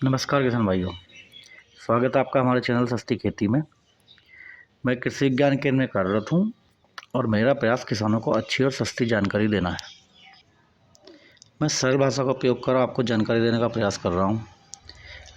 नमस्कार किसान भाइयों, स्वागत है आपका हमारे चैनल सस्ती खेती में। मैं कृषि विज्ञान केंद्र में कार्यरत हूँ और मेरा प्रयास किसानों को अच्छी और सस्ती जानकारी देना है। मैं सरल भाषा का उपयोग कर आपको जानकारी देने का प्रयास कर रहा हूँ।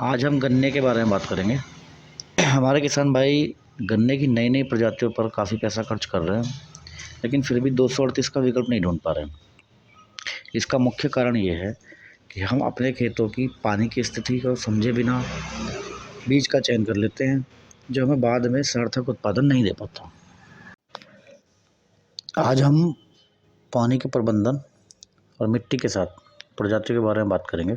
आज हम गन्ने के बारे में बात करेंगे। हमारे किसान भाई गन्ने की नई नई प्रजातियों पर काफ़ी पैसा खर्च कर रहे हैं, लेकिन फिर भी 238 का विकल्प नहीं ढूंढ पा रहे हैं। इसका मुख्य कारण ये है कि हम अपने खेतों की पानी की स्थिति को समझे बिना बीज का चयन कर लेते हैं, जो हमें बाद में सार्थक उत्पादन नहीं दे पाता। आज हम पानी के प्रबंधन और मिट्टी के साथ प्रजातियों के बारे में बात करेंगे।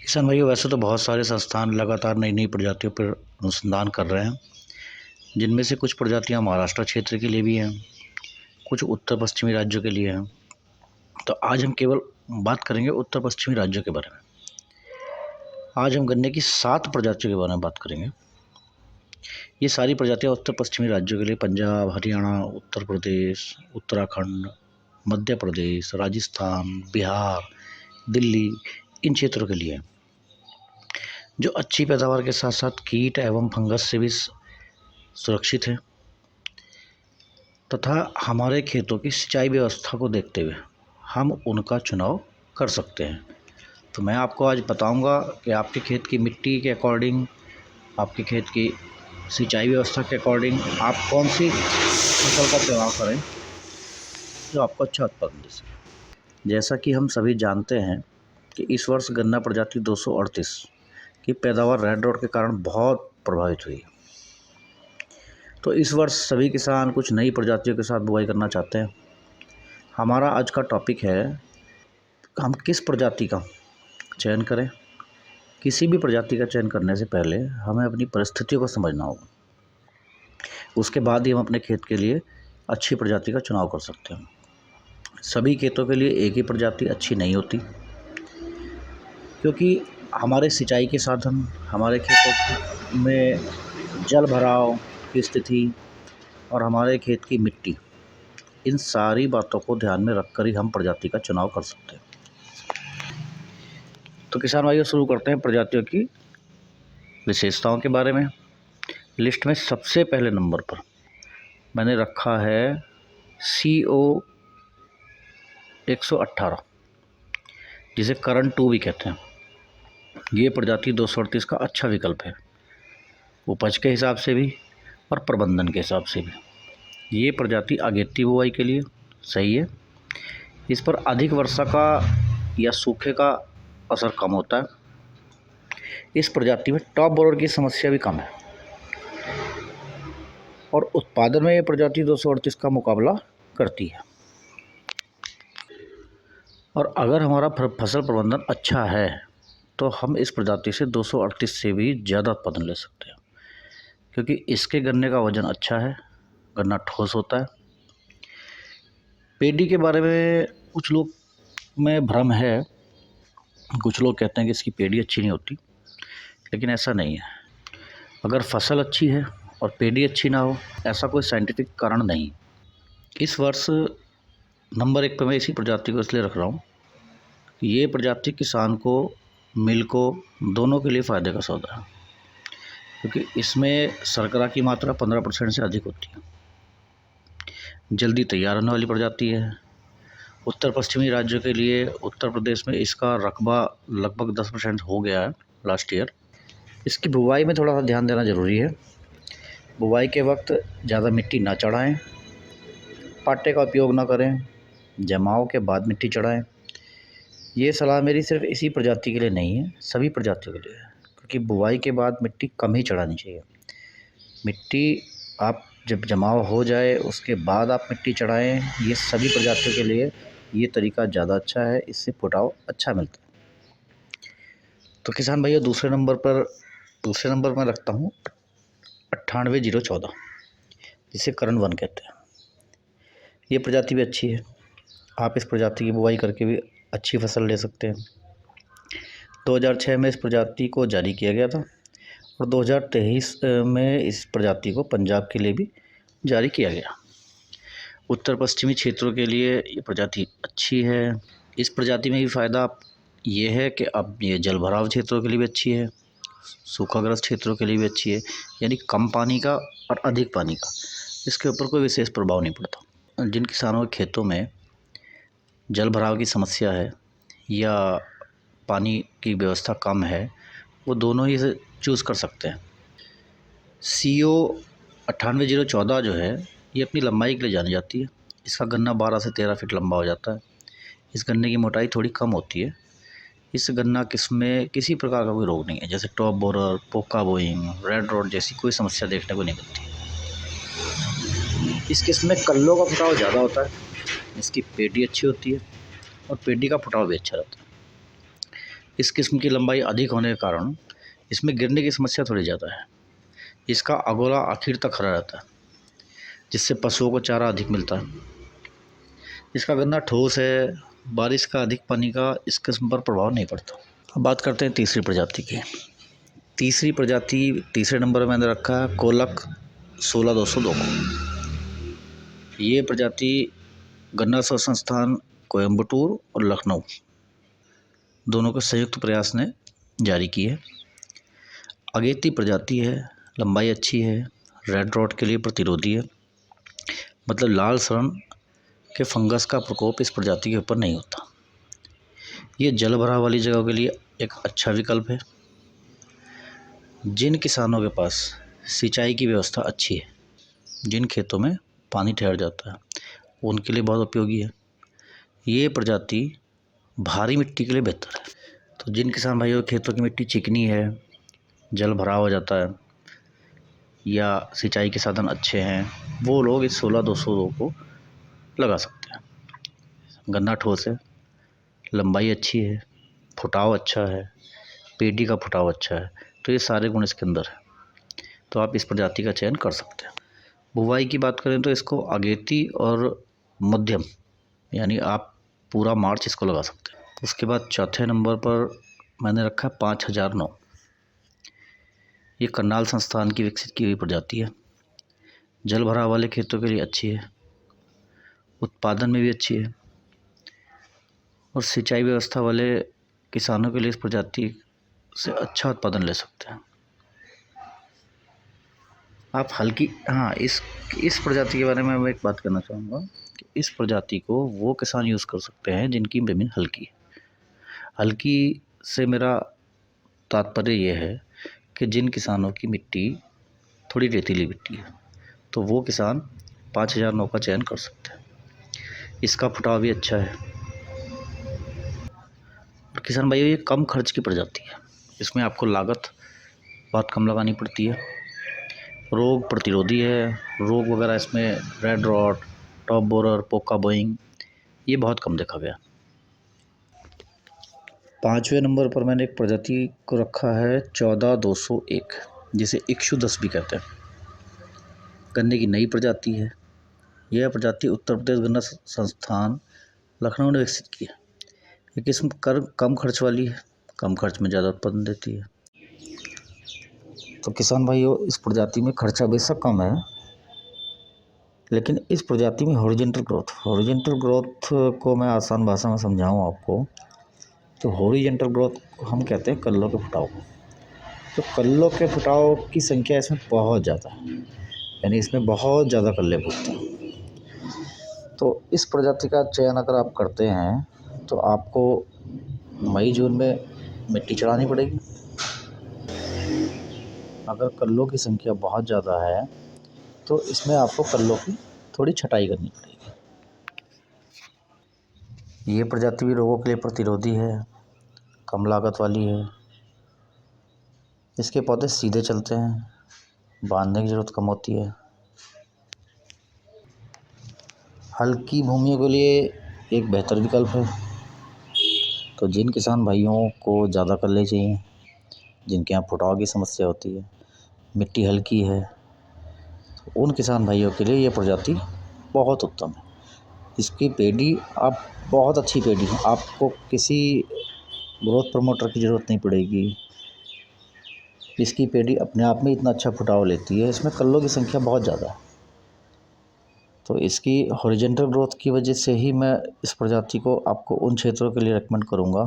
किसान भाइयों, वैसे तो बहुत सारे संस्थान लगातार नई नई प्रजातियों पर अनुसंधान कर रहे हैं, जिनमें से कुछ प्रजातियां महाराष्ट्र क्षेत्र के लिए भी हैं, कुछ उत्तर पश्चिमी राज्यों के लिए हैं। तो आज हम केवल बात करेंगे उत्तर पश्चिमी राज्यों के बारे में। आज हम गन्ने की 7 प्रजातियों के बारे में बात करेंगे। ये सारी प्रजातियां उत्तर पश्चिमी राज्यों के लिए पंजाब, हरियाणा, उत्तर प्रदेश, उत्तराखंड, मध्य प्रदेश, राजस्थान, बिहार, दिल्ली, इन क्षेत्रों के लिए हैं, जो अच्छी पैदावार के साथ साथ कीट एवं फंगस से भी सुरक्षित है तथा हमारे खेतों की सिंचाई व्यवस्था को देखते हुए हम उनका चुनाव कर सकते हैं। तो मैं आपको आज बताऊंगा कि आपके खेत की मिट्टी के अकॉर्डिंग, आपके खेत की सिंचाई व्यवस्था के अकॉर्डिंग आप कौन सी फसल का चुनाव करें जो आपको अच्छा उत्पादन दे सके। जैसा कि हम सभी जानते हैं कि इस वर्ष गन्ना प्रजाति 238 की पैदावार रेड रॉट के कारण बहुत प्रभावित हुई। तो इस वर्ष सभी किसान कुछ नई प्रजातियों के साथ बुआई करना चाहते हैं। हमारा आज का टॉपिक है हम किस प्रजाति का चयन करें। किसी भी प्रजाति का चयन करने से पहले हमें अपनी परिस्थितियों को समझना होगा। उसके बाद ही हम अपने खेत के लिए अच्छी प्रजाति का चुनाव कर सकते हैं। सभी खेतों के लिए एक ही प्रजाति अच्छी नहीं होती, क्योंकि हमारे सिंचाई के साधन, हमारे खेतों में जल भराव की स्थिति और हमारे खेत की मिट्टी, इन सारी बातों को ध्यान में रखकर ही हम प्रजाति का चुनाव कर सकते हैं। तो किसान भाइयों, शुरू करते हैं प्रजातियों की विशेषताओं के बारे में। लिस्ट में सबसे पहले नंबर पर मैंने रखा है CO 118, जिसे करण 2 भी कहते हैं। ये प्रजाति 238 का अच्छा विकल्प है, उपज के हिसाब से भी और प्रबंधन के हिसाब से भी। ये प्रजाति अगेती बुआई के लिए सही है। इस पर अधिक वर्षा का या सूखे का असर कम होता है। इस प्रजाति में टॉप बोरर की समस्या भी कम है और उत्पादन में ये प्रजाति 238 का मुकाबला करती है। और अगर हमारा फसल प्रबंधन अच्छा है तो हम इस प्रजाति से 238 से भी ज़्यादा उत्पादन ले सकते हैं, क्योंकि इसके गन्ने का वजन अच्छा है, गन्ना ठोस होता है। पेडी के बारे में कुछ लोग में भ्रम है। कुछ लोग कहते हैं कि इसकी पेडी अच्छी नहीं होती, लेकिन ऐसा नहीं है। अगर फसल अच्छी है और पेडी अच्छी ना हो, ऐसा कोई साइंटिफिक कारण नहीं। इस वर्ष नंबर 1 पर मैं इसी प्रजाति को इसलिए रख रहा हूँ कि ये प्रजाति किसान को, मिल को, दोनों के लिए फ़ायदे का सौदा है, क्योंकि इसमें शर्करा की मात्रा 15% से अधिक होती है। जल्दी तैयार होने वाली प्रजाति है। उत्तर पश्चिमी राज्यों के लिए उत्तर प्रदेश में इसका रकबा लगभग 10% हो गया है लास्ट ईयर। इसकी बुवाई में थोड़ा सा ध्यान देना ज़रूरी है। बुवाई के वक्त ज़्यादा मिट्टी ना चढ़ाएं, पाटे का उपयोग ना करें, जमाव के बाद मिट्टी चढ़ाएं। ये सलाह मेरी सिर्फ इसी प्रजाति के लिए नहीं है, सभी प्रजातियों के लिए है, क्योंकि बुवाई के बाद मिट्टी कम ही चढ़ानी चाहिए। मिट्टी आप जब जमाव हो जाए उसके बाद आप मिट्टी चढ़ाएं। ये सभी प्रजातियों के लिए ये तरीका ज़्यादा अच्छा है, इससे फुटाव अच्छा मिलता है। तो किसान भैया, दूसरे नंबर में रखता हूँ 98-014, जिसे करण 1 कहते हैं। ये प्रजाति भी अच्छी है। आप इस प्रजाति की बुवाई करके भी अच्छी फसल ले सकते हैं। 2006 में इस प्रजाति को जारी किया गया था और 2023 में इस प्रजाति को पंजाब के लिए भी जारी किया गया। उत्तर पश्चिमी क्षेत्रों के लिए ये प्रजाति अच्छी है। इस प्रजाति में भी फ़ायदा ये है कि अब ये जलभराव क्षेत्रों के लिए भी अच्छी है, सूखाग्रस्त क्षेत्रों के लिए भी अच्छी है, यानी कम पानी का और अधिक पानी का इसके ऊपर कोई विशेष प्रभाव नहीं पड़ता। जिन किसानों के खेतों में जलभराव की समस्या है या पानी की व्यवस्था कम है, वो दोनों ही से चूज़ कर सकते हैं। CO 98-014 जो है ये अपनी लंबाई के लिए जानी जाती है। इसका गन्ना 12 से 13 फीट लंबा हो जाता है। इस गन्ने की मोटाई थोड़ी कम होती है। इस गन्ना किस्म में किसी प्रकार का कोई रोग नहीं है, जैसे टॉप बोरर, पोका बोइंग, रेड रॉट जैसी कोई समस्या देखने को नहीं मिलती। इस किस्म में कल्लों का फुटाव ज़्यादा होता है, इसकी पेटी अच्छी होती है और पेटी का फुटाव भी अच्छा रहता है। इस किस्म की लंबाई अधिक होने के कारण इसमें गिरने की समस्या थोड़ी ज़्यादा है। इसका अगोला आखिर तक खड़ा रहता है, जिससे पशुओं को चारा अधिक मिलता है। इसका गन्ना ठोस है, बारिश का अधिक पानी का इस किस्म पर प्रभाव नहीं पड़ता। अब बात करते हैं तीसरी प्रजाति की। तीसरी प्रजाति तीसरे नंबर में मैंने रखा है कोलक 16202 को। ये प्रजाति गन्ना शोध संस्थान कोयम्बटूर और लखनऊ दोनों के संयुक्त प्रयास ने जारी की है। अगेती प्रजाति है, लंबाई अच्छी है, रेड रॉट के लिए प्रतिरोधी है, मतलब लाल सड़न के फंगस का प्रकोप इस प्रजाति के ऊपर नहीं होता। ये जल भराव वाली जगहों के लिए एक अच्छा विकल्प है। जिन किसानों के पास सिंचाई की व्यवस्था अच्छी है, जिन खेतों में पानी ठहर जाता है, उनके लिए बहुत उपयोगी है। ये प्रजाति भारी मिट्टी के लिए बेहतर है। तो जिन किसान भाइयों के खेतों की मिट्टी चिकनी है, जल भराव हो जाता है या सिंचाई के साधन अच्छे हैं, वो लोग इस 16202 को लगा सकते हैं। गन्ना ठोस है, लंबाई अच्छी है, फुटाव अच्छा है, पेटी का फुटाव अच्छा है, तो ये सारे गुण इसके अंदर है, तो आप इस प्रजाति का चयन कर सकते हैं। बुवाई की बात करें तो इसको अगेती और मध्यम, यानी आप पूरा मार्च इसको लगा सकते हैं। उसके बाद चौथे नंबर पर मैंने रखा 5009। ये करनाल संस्थान की विकसित की हुई प्रजाति है। जल भराव वाले खेतों के लिए अच्छी है, उत्पादन में भी अच्छी है और सिंचाई व्यवस्था वाले किसानों के लिए इस प्रजाति से अच्छा उत्पादन ले सकते हैं। आप हल्की इस प्रजाति के बारे में मैं एक बात करना चाहूँगा कि इस प्रजाति को वो किसान यूज़ कर सकते हैं जिनकी ज़मीन हल्की है। हल्की से मेरा तात्पर्य ये है कि जिन किसानों की मिट्टी थोड़ी रेतीली मिट्टी है, तो वो किसान 5009 का चयन कर सकते हैं। इसका फुटाव भी अच्छा है और किसान भाइयों ये कम खर्च की प्रजाति है। इसमें आपको लागत बहुत कम लगानी पड़ती है, रोग प्रतिरोधी है। रोग वगैरह इसमें रेड रॉट, टॉप बोरर, पोका बोइंग ये बहुत कम देखा गया। 5वें नंबर पर मैंने एक प्रजाति को रखा है 14201, जिसे इक्षुदस भी कहते हैं। गन्ने की नई प्रजाति है। यह प्रजाति उत्तर प्रदेश गन्ना संस्थान लखनऊ ने विकसित की है। ये किस्म कम खर्च वाली है, कम खर्च में ज़्यादा उत्पादन देती है। तो किसान भाइयों इस प्रजाति में खर्चा बेशक कम है, लेकिन इस प्रजाति में हॉरिजॉन्टल ग्रोथ को मैं आसान भाषा में समझाऊँ आपको, तो हॉरिजॉन्टल ग्रोथ हम कहते हैं कल्लों के फुटाव को। तो कल्लों के फुटाव की संख्या इसमें बहुत ज़्यादा है, यानी इसमें बहुत ज़्यादा कल्ले फूटते हैं। तो इस प्रजाति का चयन अगर आप करते हैं तो आपको मई जून में मिट्टी चढ़ानी पड़ेगी। अगर कल्लों की संख्या बहुत ज़्यादा है तो इसमें आपको कल्लों की थोड़ी छटाई करनी पड़ेगी। ये प्रजाति भी रोगों के लिए प्रतिरोधी है, कम लागत वाली है। इसके पौधे सीधे चलते हैं, बांधने की ज़रूरत कम होती है। हल्की भूमियों के लिए एक बेहतर विकल्प है। तो जिन किसान भाइयों को ज़्यादा कल्ले चाहिए, जिनके यहाँ फुटाव की समस्या होती है, मिट्टी हल्की है, तो उन किसान भाइयों के लिए ये प्रजाति बहुत उत्तम है। इसकी पेडी आप बहुत अच्छी पेडी है, आपको किसी ग्रोथ प्रमोटर की ज़रूरत नहीं पड़ेगी। इसकी पेडी अपने आप में इतना अच्छा फुटाव लेती है, इसमें कल्लों की संख्या बहुत ज़्यादा है। तो इसकी हॉरिजॉन्टल ग्रोथ की वजह से ही मैं इस प्रजाति को आपको उन क्षेत्रों के लिए रेकमेंड करूँगा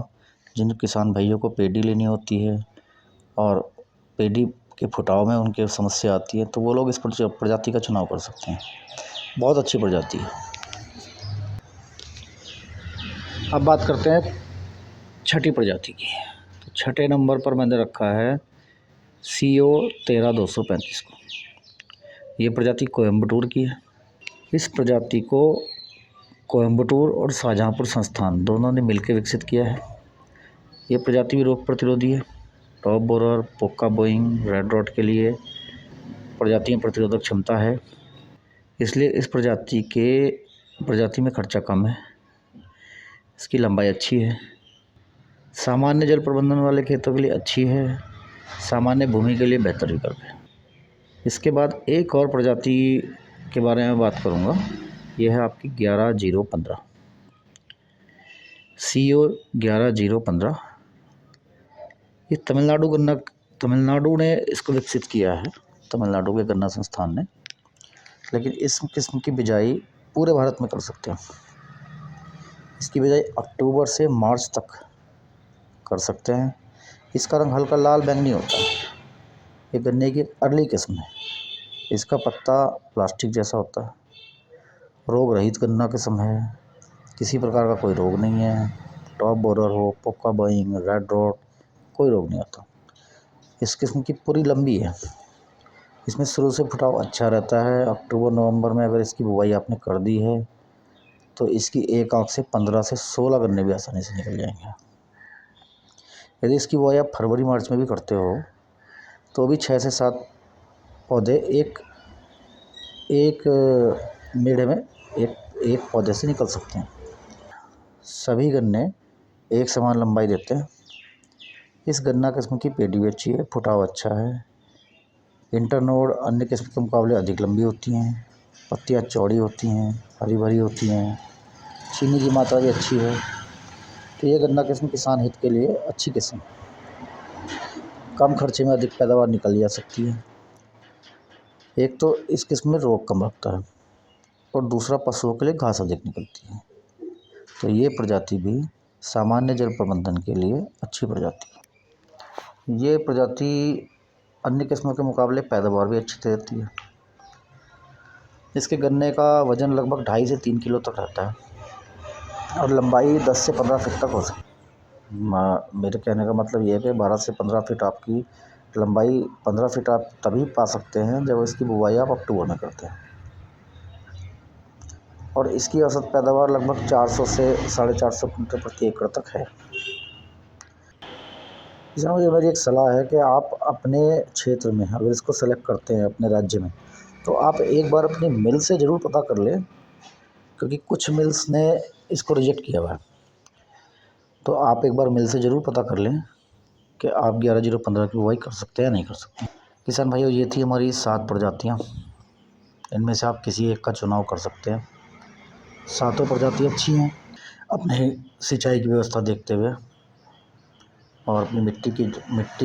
जिन किसान भाइयों को पेडी लेनी होती है और पेडी के फुटाव में उनके समस्या आती है, तो वो लोग इस प्रजाति का चुनाव कर सकते हैं। बहुत अच्छी प्रजाति है। अब बात करते हैं छठी प्रजाति की। तो छठे नंबर पर मैंने रखा है CO 13235 को। ये प्रजाति कोयम्बटूर की है। इस प्रजाति को कोयम्बटूर और शाहजहाँपुर संस्थान दोनों ने मिलकर विकसित किया है। ये प्रजाति भी रोग प्रतिरोधी है। टॉप बोरर, पोका बोइंग, रेड रॉट के लिए प्रजाति में प्रतिरोधक क्षमता है, इसलिए इस प्रजाति में खर्चा कम है। इसकी लंबाई अच्छी है। सामान्य जल प्रबंधन वाले खेतों के लिए अच्छी है। सामान्य भूमि के लिए बेहतर विकल्प है। इसके बाद एक और प्रजाति के बारे में बात करूँगा। यह है आपकी 11015 CO 11015। ये तमिलनाडु ने इसको विकसित किया है, तमिलनाडु के गन्ना संस्थान ने। लेकिन इस किस्म की बिजाई पूरे भारत में कर सकते हैं। इसकी बिजाई अक्टूबर से मार्च तक कर सकते हैं। इसका रंग हल्का लाल बैंगनी होता है। ये गन्ने की अर्ली किस्म है। इसका पत्ता प्लास्टिक जैसा होता है। रोग रहित गन्ना किस्म है। किसी प्रकार का कोई रोग नहीं है। टॉप बोरर हो, पोका बोइंग, रेड रॉट, कोई रोग नहीं आता। इस किस्म की पूरी लंबी है। इसमें शुरू से फुटाव अच्छा रहता है। अक्टूबर नवंबर में अगर इसकी बुवाई आपने कर दी है तो इसकी एक आंख से 15 से 16 गन्ने भी आसानी से निकल जाएंगे। यदि इसकी बुवाई आप फरवरी मार्च में भी करते हो तो भी 6 से 7 पौधे एक मेढ़े में एक पौधे से निकल सकते हैं। सभी गन्ने एक समान लंबाई देते हैं। इस गन्ना किस्म की पेडी भी अच्छी है, फुटाव अच्छा है। इंटरनोड अन्य किस्म के मुकाबले अधिक लंबी होती हैं। पत्तियां चौड़ी होती हैं, हरी भरी होती हैं। चीनी की मात्रा भी अच्छी है। तो ये गन्ना किस्म किसान हित के लिए अच्छी किस्म है। कम खर्चे में अधिक पैदावार निकल जा सकती है। एक तो इस किस्म में रोग कम लगता है और दूसरा पशुओं के लिए घास अधिक निकलती है। तो ये प्रजाति भी सामान्य जल प्रबंधन के लिए अच्छी प्रजाति है। ये प्रजाति अन्य किस्मों के मुकाबले पैदावार भी अच्छी देती है। इसके गन्ने का वज़न लगभग 2.5 से 3 किलो तक रहता है और लंबाई 10 से 15 फीट तक हो सकती है। मेरे कहने का मतलब ये है कि 12 से 15 फीट आपकी लंबाई, 15 फीट आप तभी पा सकते हैं जब इसकी बुवाई आप अक्टूबर में करते हैं। और इसकी औसत पैदावार लगभग 400 से 450 क्विंटल प्रति एकड़ तक है। इसमें मुझे मेरी एक सलाह है कि आप अपने क्षेत्र में अगर इसको सेलेक्ट करते हैं अपने राज्य में, तो आप एक बार अपनी मिल से ज़रूर पता कर लें, क्योंकि कुछ मिल्स ने इसको रिजेक्ट किया हुआ है। तो आप एक बार मिल से ज़रूर पता कर लें कि आप 11015 की बुवाई कर सकते हैं या नहीं कर सकते। किसान भाइयों, ये थी हमारी 7 प्रजातियाँ। इनमें से आप किसी एक का चुनाव कर सकते हैं। सातों प्रजाति अच्छी हैं। अपने सिंचाई की व्यवस्था देखते हुए और अपनी मिट्टी की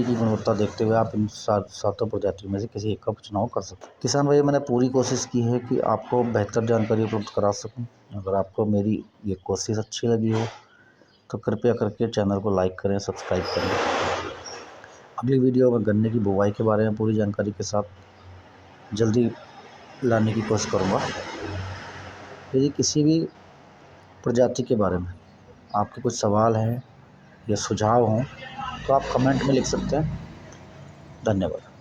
गुणवत्ता देखते हुए आप इन सातों प्रजातियों में से किसी एक का चुनाव कर सकते हैं। किसान भाई, मैंने पूरी कोशिश की है कि आपको बेहतर जानकारी उपलब्ध करा सकूं। अगर आपको मेरी ये कोशिश अच्छी लगी हो तो कृपया करके चैनल को लाइक करें, सब्सक्राइब करें। अगली वीडियो में गन्ने की बुवाई के बारे में पूरी जानकारी के साथ जल्दी लाने की कोशिश करूँगा। यदि किसी भी प्रजाति के बारे में आपके कुछ सवाल हैं या सुझाव हों तो आप कमेंट में लिख सकते हैं। धन्यवाद।